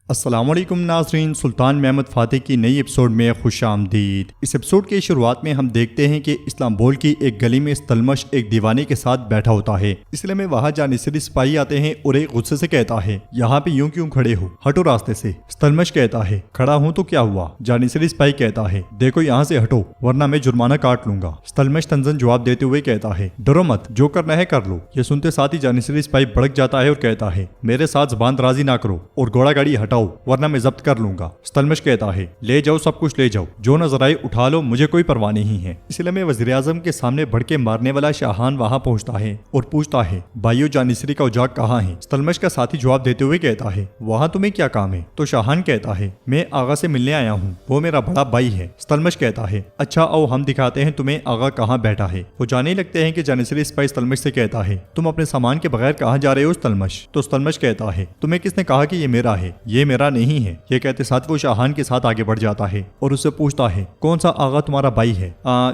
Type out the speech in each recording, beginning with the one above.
السلام علیکم ناظرین، سلطان محمد فاتح کی نئی ایپیسوڈ میں خوش آمدید۔ اس ایپیسوڈ کی شروعات میں ہم دیکھتے ہیں کہ استنبول کی ایک گلی میں استلمش ایک دیوانے کے ساتھ بیٹھا ہوتا ہے۔ اس لیے میں وہاں جانشری سپاہی آتے ہیں اور ایک غصے سے کہتا ہے، یہاں پہ یوں کیوں کھڑے ہو، ہٹو راستے سے۔ استلمش کہتا ہے، کھڑا ہوں تو کیا ہوا؟ جانشری سپاہی کہتا ہے، دیکھو یہاں سے ہٹو ورنہ میں جرمانہ کاٹ لوں گا۔ استلمش تنزن جواب دیتے ہوئے کہتا ہے، ڈرو مت، جو کرنا ہے کر لو۔ یہ سنتے ساتھ ہی جانشری سپاہی بھڑک جاتا ہے اور کہتا ہے، میرے ساتھ زبان درازی نہ کرو اور گھوڑا گاڑی ہٹاؤ ورنہ میں ضبط کر لوں گا۔ استلمش کہتا ہے، لے جاؤ، سب کچھ لے جاؤ، جو نظر آئے اٹھا لو، مجھے کوئی پرواہ نہیں ہے۔ اس لیے میں وزیر اعظم کے سامنے بھڑکے مارنے والا شاہان وہاں پہنچتا ہے اور پوچھتا ہے، بھائیو جانشری کا اجاق کہاں ہے؟ استلمش کا ساتھی جواب دیتے ہوئے کہتا ہے، وہاں تمہیں کیا کام ہے؟ تو شاہان کہتا ہے، میں آغا سے ملنے آیا ہوں، وہ میرا بڑا بھائی ہے۔ استلمش کہتا ہے، اچھا آؤ ہم دکھاتے ہیں تمہیں آغا کہاں بیٹھا ہے۔ وہ جانے لگتے ہیں کہ جانشری سپاہی استلمش سے کہتا ہے، تم اپنے سامان کے بغیر کہاں جا رہے ہو استلمش؟ تو استلمش کہتا ہے، تمہیں کس نے کہا کہ یہ میرا ہے؟ یہ میرا نہیں ہے۔ یہ کہتے ساتھ وہ شاہان کے ساتھ آگے بڑھ جاتا ہے اور اس سے پوچھتا ہے، کون سا آغا تمہارا بھائی ہے؟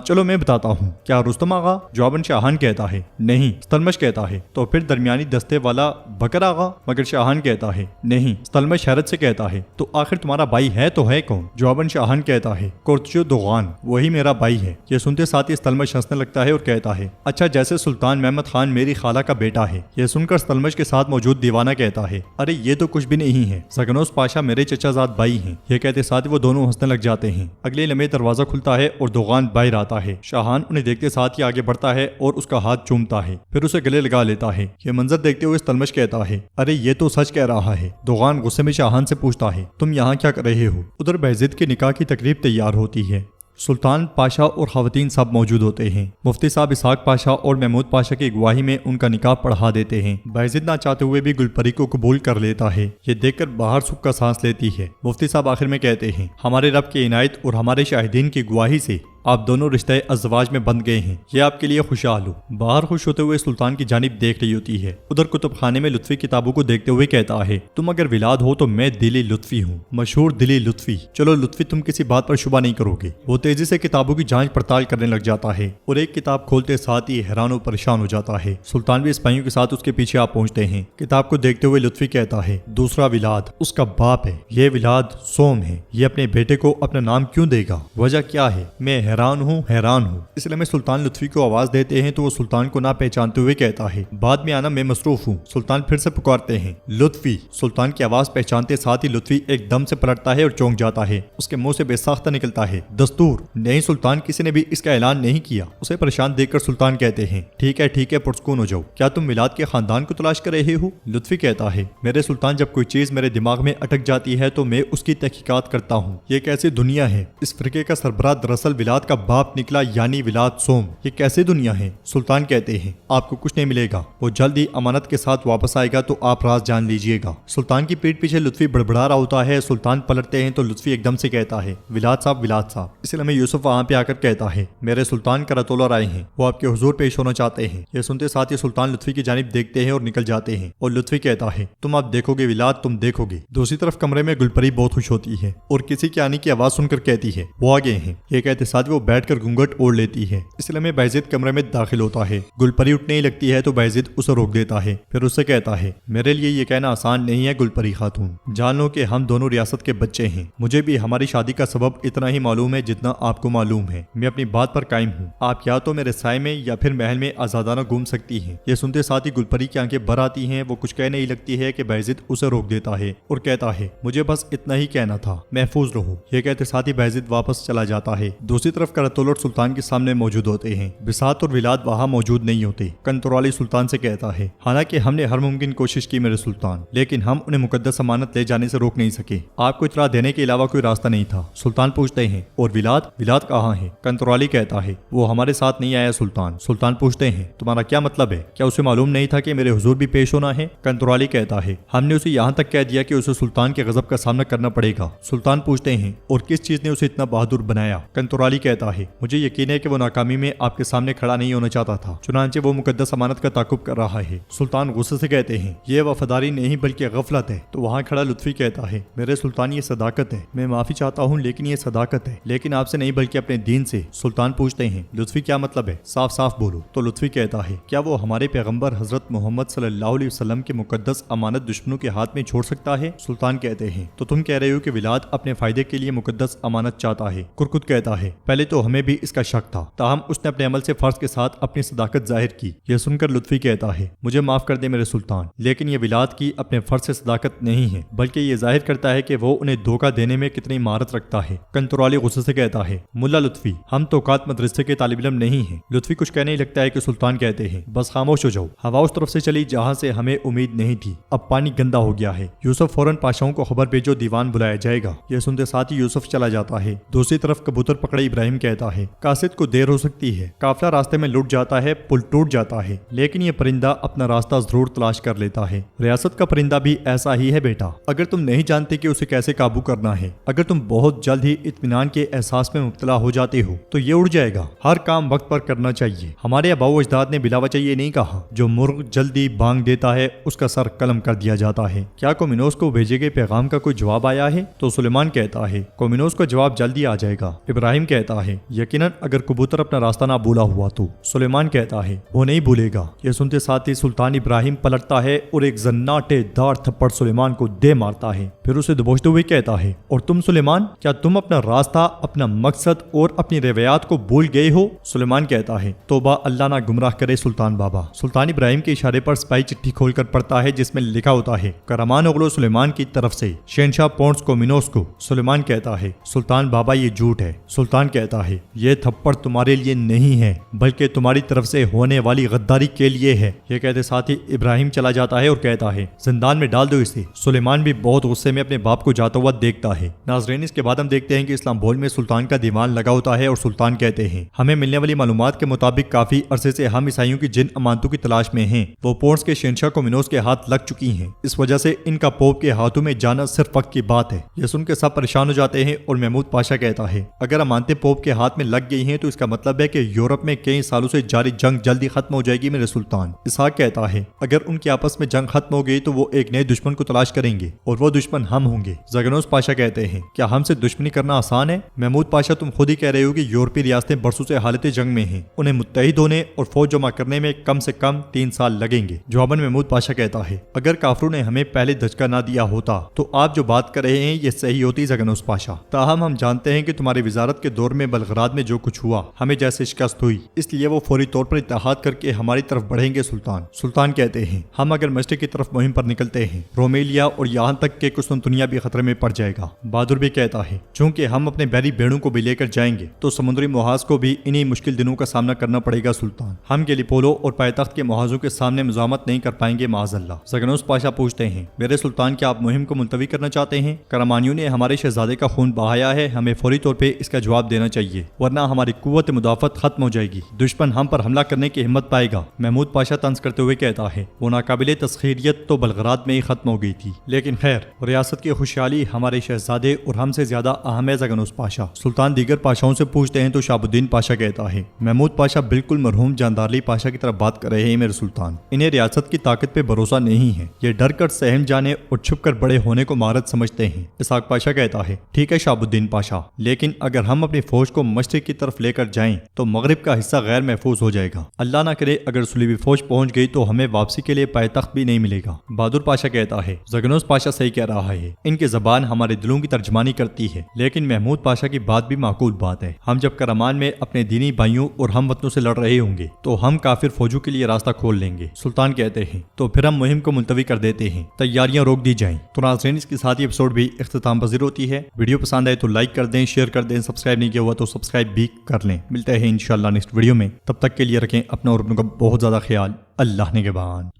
چلو میں بتاتا ہوں، کیا رستم آغا؟ جواباً شاہان کہتا ہے، نہیں۔ استلمش کہتا ہے، تو پھر درمیانی دستے والا بکر آغا؟ مگر شاہان کہتا ہے، نہیں۔ استلمش حیرت سے کہتا ہے، تو آخر تمہارا بھائی ہے تو ہے کون؟ جواباً شاہان کہتا ہے، کرچو دوغان، وہی میرا بھائی ہے۔ یہ سنتے ساتھ ہی استلمش ہنسنے لگتا ہے اور کہتا ہے، اچھا جیسے سلطان محمد خان میری خالہ کا بیٹا ہے۔ یہ سن کر استلمش کے ساتھ موجود دیوانہ کہتا ہے، ارے یہ تو کچھ بھی نہیں ہے، زگنوس پاشا میرے چچا زاد بھائی ہیں۔ یہ کہتے ساتھ وہ دونوں ہنسنے لگ جاتے ہیں۔ اگلے لمحے دروازہ کھلتا ہے اور دوغان باہر آتا ہے۔ شاہان انہیں دیکھتے ساتھ ہی آگے بڑھتا ہے اور اس کا ہاتھ چومتا ہے، پھر اسے گلے لگا لیتا ہے۔ یہ منظر دیکھتے ہوئے استلمش کہتا ہے، ارے یہ تو سچ کہہ رہا ہے۔ دوغان غصے میں شاہان سے پوچھتا ہے، تم یہاں کیا کر رہے ہو؟ ادھر بایزید کے نکاح کی تقریب تیار ہوتی ہے۔ سلطان پاشا اور خواتین سب موجود ہوتے ہیں۔ مفتی صاحب اسحاق پاشا اور محمود پاشا کی اگواہی میں ان کا نکاح پڑھا دیتے ہیں۔ بایزید نہ چاہتے ہوئے بھی گلپری کو قبول کر لیتا ہے۔ یہ دیکھ کر باہر سکھ کا سانس لیتی ہے۔ مفتی صاحب آخر میں کہتے ہیں، ہمارے رب کی عنایت اور ہمارے شاہدین کی گواہی سے آپ دونوں رشتہ ازواج میں بند گئے ہیں، یہ آپ کے لیے خوشحال ہو۔ باہر خوش ہوتے ہوئے سلطان کی جانب دیکھ رہی ہوتی ہے۔ ادھر کتب خانے میں لطفی کتابوں کو دیکھتے ہوئے کہتا ہے، تم اگر ولاد ہو تو میں دلی لطفی ہوں، مشہور دلی لطفی۔ چلو لطفی، تم کسی بات پر شبہ نہیں کرو گے۔ وہ تیزی سے کتابوں کی جانچ پڑتال کرنے لگ جاتا ہے اور ایک کتاب کھولتے ساتھ ہی حیران و پریشان ہو جاتا ہے۔ سلطان بھی سپاہیوں کے ساتھ اس کے پیچھے آ پہنچتے ہیں۔ کتاب کو دیکھتے ہوئے لطفی کہتا ہے، دوسرا ولاد اس کا باپ ہے، یہ ولاد سوم ہے، یہ اپنے بیٹے کو اپنا نام کیوں دے گا؟ وجہ کیا ہے؟ میں حیران ہوں۔ اس لیے میں سلطان لطفی کو آواز دیتے ہیں تو وہ سلطان کو نہ پہچانتے ہوئے کہتا ہے، بعد میں آنا، میں مصروف ہوں۔ سلطان پھر سے پکارتے ہیں، لطفی۔ سلطان کی آواز پہچانتے ساتھ ہی لطفی ایک دم سے پلٹتا ہے اور چونک جاتا ہے۔ اس کے منہ سے بے ساختہ نکلتا ہے، دستور؟ نہیں سلطان، کسی نے بھی اس کا اعلان نہیں کیا۔ اسے پریشان دیکھ کر سلطان کہتے ہیں، ٹھیک ہے پرسکون ہو جاؤ، کیا تم ولاد کے خاندان کو تلاش کر رہے ہو؟ لطفی کہتا ہے، میرے سلطان، جب کوئی چیز میرے دماغ میں اٹک جاتی ہے تو میں اس کی تحقیقات کرتا ہوں۔ یہ کیسی دنیا ہے؟ اس فرقے کا سربراہ دراصل ولاد کا باپ نکلا، یعنی ولاد سوم۔ یہ کیسے دنیا ہے؟ سلطان کہتے ہیں، آپ کو کچھ نہیں ملے گا، وہ جلد ہی امانت کے ساتھ واپس آئے گا تو آپ راز جان لیجئے گا۔ سلطان کی پیٹ پیچھے لطفی بڑبڑا رہا ہوتا ہے۔ سلطان پلٹتے ہیں تو لطفی ایک دم سے کہتا ہے، ولاد صاحب۔ اس لیے میں یوسف وہاں پہ آ کر کہتا ہے، میرے سلطان کراتولر آئے ہیں، وہ آپ کے حضور پیش ہونا چاہتے ہیں۔ یہ سنتے ساتھ ہی سلطان لطفی کی جانب دیکھتے ہیں اور نکل جاتے ہیں اور لطفی کہتا ہے، تم آپ دیکھو گے ولاد، تم دیکھو گے۔ دوسری طرف کمرے میں گلپری بہت خوش ہوتی ہے اور کسی کے آنے کی آواز سن کر کہتی ہے، وہ آ گئے ہیں۔ یہ کہتے ساتھ وہ بیٹھ کر گھونگھٹ اوڑھ لیتی ہے۔ اس لیے میں بایزید کمرے میں داخل ہوتا ہے۔ گلپری اٹھنے ہی لگتی ہے تو بایزید اسے روک دیتا ہے، پھر اس سے کہتا ہے، میرے لیے یہ کہنا آسان نہیں ہے گلپری خاتون، جان لو کہ ہم دونوں ریاست کے بچے ہیں۔ مجھے بھی ہماری شادی کا سبب اتنا ہی معلوم ہے جتنا آپ کو معلوم ہے۔ میں اپنی بات پر قائم ہوں، آپ یا تو میرے سائے میں یا پھر محل میں آزادانہ گھوم سکتی ہیں۔ یہ سنتے ساتھ ہی گلپری کی آنکھیں بھر آتی ہیں۔ وہ کچھ کہنے ہی لگتی ہے کہ بایزید اسے روک دیتا ہے اور کہتا ہے، مجھے بس اتنا ہی کہنا تھا، محفوظ رہو۔ یہ کہتے ساتھ ہی بایزید واپس چلا جاتا ہے۔ دوسری طرف کراتولر سلطان کے سامنے موجود ہوتے ہیں۔ بساط اور ولاد وہاں موجود نہیں ہوتے۔ کنترالی سلطان سے کہتا ہے، حالانکہ ہم نے ہر ممکن کوشش کی میرے سلطان، لیکن ہم انہیں مقدس امانت لے جانے سے روک نہیں سکے۔ آپ کو اطلاع دینے کے علاوہ کوئی راستہ نہیں تھا۔ سلطان پوچھتے ہیں، اور ولاد کہاں ہے؟ کنترالی کہتا ہے، وہ ہمارے ساتھ نہیں آیا سلطان۔ سلطان پوچھتے ہیں، تمہارا کیا مطلب ہے؟ کیا اسے معلوم نہیں تھا کہ میرے حضور بھی پیش ہونا ہے؟ کنترالی کہتا ہے، ہم نے اسے یہاں تک کہہ دیا کہ اسے سلطان کے غضب کا سامنا کرنا پڑے گا۔ سلطان پوچھتے ہیں، اور کس چیز نے اسے اتنا بہادر بنایا؟ کنترالی کہتا ہے مجھے یقین ہے کہ وہ ناکامی میں آپ کے سامنے کھڑا نہیں ہونا چاہتا تھا، چنانچہ وہ مقدس امانت کا تعاقب کر رہا ہے۔ سلطان غصے سے کہتے ہیں یہ وفاداری نہیں بلکہ غفلت ہے۔ تو وہاں کھڑا لطفی کہتا ہے میرے سلطان یہ صداقت ہے، میں معافی چاہتا ہوں لیکن یہ صداقت ہے، لیکن آپ سے نہیں بلکہ اپنے دین سے۔ سلطان پوچھتے ہیں لطفی کیا مطلب ہے، صاف صاف بولو۔ تو لطفی کہتا ہے کیا وہ ہمارے پیغمبر حضرت محمد صلی اللہ علیہ وسلم کے مقدس امانت دشمنوں کے ہاتھ میں چھوڑ سکتا ہے؟ سلطان کہتے ہیں تو تم کہہ رہے ہو کہ ولاد اپنے فائدے کے لیے مقدس امانت چاہتا ہے؟ کرکت کہتا ہے پہلے تو ہمیں بھی اس کا شک تھا، تاہم اس نے اپنے عمل سے فرض کے ساتھ اپنی صداقت ظاہر کی۔ یہ سن کر لطفی کہتا ہے مجھے معاف کر دے میرے سلطان، لیکن یہ ولاد کی اپنے فرض سے صداقت نہیں ہے بلکہ یہ ظاہر کرتا ہے کہ وہ انہیں دھوکہ دینے میں کتنی مہارت رکھتا ہے۔ کنترالی غصے سے کہتا ہے ملا لطفی ہم توقات مدرسے کے طالب علم نہیں ہیں۔ لطفی کچھ کہنے ہی لگتا ہے کہ سلطان کہتے ہیں بس خاموش ہو جاؤ، ہوا اس طرف سے چلی جہاں سے ہمیں امید نہیں تھی، اب پانی گندا ہو گیا ہے۔ یوسف فوراً پاشاؤں کو خبر بھیجو دیوان بلایا جائے گا۔ یہ سنتے ساتھ ہی یوسف چلا جاتا ہے۔ دوسری طرف کبوتر پکڑے ابراہیم کہتا ہے قاصد کو دیر ہو سکتی ہے، قافلہ راستے میں لٹ جاتا ہے، پل ٹوٹ جاتا ہے، لیکن یہ پرندہ اپنا راستہ ضرور تلاش کر لیتا ہے۔ ریاست کا پرندہ بھی ایسا ہی ہے بیٹا، اگر تم نہیں جانتے کہ اسے کیسے قابو کرنا ہے، اگر تم بہت جلد ہی اطمینان کے احساس میں مبتلا ہو جاتے ہو تو یہ اڑ جائے گا۔ ہر کام وقت پر کرنا چاہیے۔ ہمارے آباء و اجداد نے بلا وجہ یہ نہیں کہا جو مرغ جلدی بانگ دیتا ہے اس کا سر قلم کر دیا جاتا ہے۔ کیا کومینوس کو بھیجے گئے پیغام کا کوئی جواب آیا ہے؟ تو سلیمان کہتا ہے کومینوس کا جواب جلدی آ جائے گا۔ ابراہیم کہتا ہے یقیناً اگر کبوتر اپنا راستہ نہ بھولا ہوا تو۔ سلیمان کہتا ہے وہ نہیں بھولے گا۔ یہ سنتے ساتھ ہی سلطان ابراہیم پلٹتا ہے اور ایک زناٹے دار تھپڑ سلیمان کو دے مارتا ہے، پھر اسے دبوچتے ہوئے کہتا ہے اور تم سلیمان کیا تم اپنا راستہ، اپنا مقصد اور اپنی روایات کو بھول گئے ہو؟ سلیمان کہتا ہے توبہ اللہ نہ گمراہ کرے سلطان بابا۔ سلطان ابراہیم کے اشارے پر سپاہی چٹھی کھول کر پڑھتا ہے جس میں لکھا ہوتا ہے کرمان اغلو سلیمان کی طرف سے شہنشاہ پونس کومینوس کو۔ سلیمان کہتا ہے سلطان بابا یہ جھوٹ ہے۔ سلطان کہتا ہے یہ تھپڑ تمہارے لیے نہیں ہے بلکہ تمہاری طرف سے ہونے والی غداری کے لیے ہے۔ یہ کہتے ساتھ ہی ابراہیم چلا جاتا ہے اور کہتا ہے زندان میں ڈال دو اسے۔ سلیمان بھی بہت غصے میں اپنے باپ کو جاتا ہوا دیکھتا ہے۔ ناظرین اس کے بعد ہم دیکھتے ہیں کہ اسلام بھول میں سلطان کا دیوان لگا ہوتا ہے اور سلطان کہتے ہیں ہمیں ملنے والی معلومات کے مطابق کافی عرصے سے ہم عیسائیوں کی جن امانتوں کی تلاش میں ہیں وہ پونس کے شہنشاہ کومینوس کے ہاتھ لگ چکی ہیں، اس وجہ سے ان کا پوپ کے ہاتھوں میں جانا صرف وقت کی بات ہے۔ یہ سن کے سب پریشان ہو جاتے ہیں اور محمود پاشا کہتا ہے اگر امانتیں پوپ کے ہاتھ میں لگ گئی ہیں تو اس کا مطلب ہے کہ یورپ میں کئی سالوں سے جاری جنگ جلدی ختم ہو جائے گی میرے سلطان۔ اسحاق کہتا ہے اگر ان کی آپس میں جنگ ختم ہو گئی تو وہ ایک نئے دشمن کو تلاش کریں گے اور وہ دشمن ہم ہوں گے۔ زگنوس پاشا کہتے ہیں کیا ہم سے دشمنی کرنا آسان ہے؟ محمود پاشا تم خود ہی کہہ رہے ہو کہ یورپی ریاستیں برسوں سے حالت جنگ میں ہیں، انہیں متحد ہونے اور فوج جمع کرنے میں کم سے کم 3 سال لگیں گے۔ جواباً محمود پاشا کہتا ہے اگر کافروں نے ہمیں پہلے دھچکا نہ دیا ہوتا تو آپ جو بات کر رہے ہیں یہ صحیح ہوتی زگنوس پاشا، تاہم ہم جانتے ہیں کہ تمہاری وزارت کے دور میں بلغراد میں جو کچھ ہوا ہمیں جیسے شکست ہوئی، اس لیے وہ فوری طور پر اتحاد کر کے ہماری طرف بڑھیں گے سلطان۔ سلطان کہتے ہیں ہم اگر مشرق کی طرف مہم پر نکلتے ہیں رومیلیا اور یہاں تک کہ قسطنطنیہ بھی خطرے میں پڑ جائے گا۔ بہادر بھی کہتا ہے چونکہ ہم اپنے بحری بیڑوں کو بھی لے کر جائیں گے تو سمندری محاذ کو بھی انہی مشکل دنوں کا سامنا کرنا پڑے گا سلطان، ہم گیلیپولو اور پائیتخت کے محاذوں کے سامنے مزاحمت نہیں کر پائیں گے معاذ اللہ۔ زگنوس پاشا پوچھتے ہیں میرے سلطان کیا آپ مہم کو ملتوی کرنا چاہتے ہیں؟ کرمانیوں نے ہمارے شہزادے کا خون بہایا ہے، ہمیں فوری طور پہ اس کا جواب دینا چاہیے ورنہ ہماری قوت مدافعت ختم ہو جائے گی، دشمن ہم پر حملہ کرنے کی ہمت پائے گا۔ محمود پاشا طنز کرتے ہوئے کہتا ہے وہ ناقابل تسخیریت تو بلغراد میں ہی ختم ہو گئی تھی، لیکن خیر ریاست کی خوشحالی ہمارے شہزادے اور ہم سے زیادہ اہم ہے زگنوس پاشا۔ سلطان دیگر پاشاؤں سے پوچھتے ہیں تو شہاب الدین پاشا کہتا ہے محمود پاشا بالکل مرحوم جاندارلی پاشا کی طرف بات کر رہے ہیں میرے سلطان، انہیں ریاست کی طاقت پہ بھروسہ نہیں ہے، یہ ڈر کر سہم جانے اور چھپ کر بڑے ہونے کو مہارت سمجھتے ہیں۔ اسحاق پاشا کہتا ہے ٹھیک ہے شہاب الدین پاشا، لیکن اگر ہم اپنی فوج کو مشرق کی طرف لے کر جائیں تو مغرب کا حصہ غیر محفوظ ہو جائے گا، اللہ نہ کرے اگر صلیبی فوج پہنچ گئی تو ہمیں واپسی کے لیے پائیتخت بھی نہیں ملے گا۔ بہادر پاشا کہتا ہے زگنوس پاشا صحیح کہہ رہا ہے، ان کی زبان ہمارے دلوں کی ترجمانی کرتی ہے، لیکن محمود پاشا کی بات بھی معقول بات ہے، ہم جب کرمان میں اپنے دینی بھائیوں اور ہم وطنوں سے لڑ رہے ہوں گے تو ہم کافر فوجوں کے لیے راستہ کھول لیں گے۔ سلطان کہتے ہیں تو پھر ہم مہم کو ملتوی کر دیتے ہیں، تیاریاں روک دی جائیں۔ تو ناظرین اس کے ساتھ یہ ایپیسوڈ بھی اختتام پذیر ہوتی ہے۔ ویڈیو پسند آئے تو لائک کر دیں، شیئر کر دیں، سبسکرائب نہیں کیا ہوا تو سبسکرائب بھی کر لیں۔ ملتے ہیں انشاءاللہ نیکسٹ ویڈیو میں، تب تک کے لیے رکھیں اپنا اور اپنوں کا بہت زیادہ خیال۔ اللہ نگہبان۔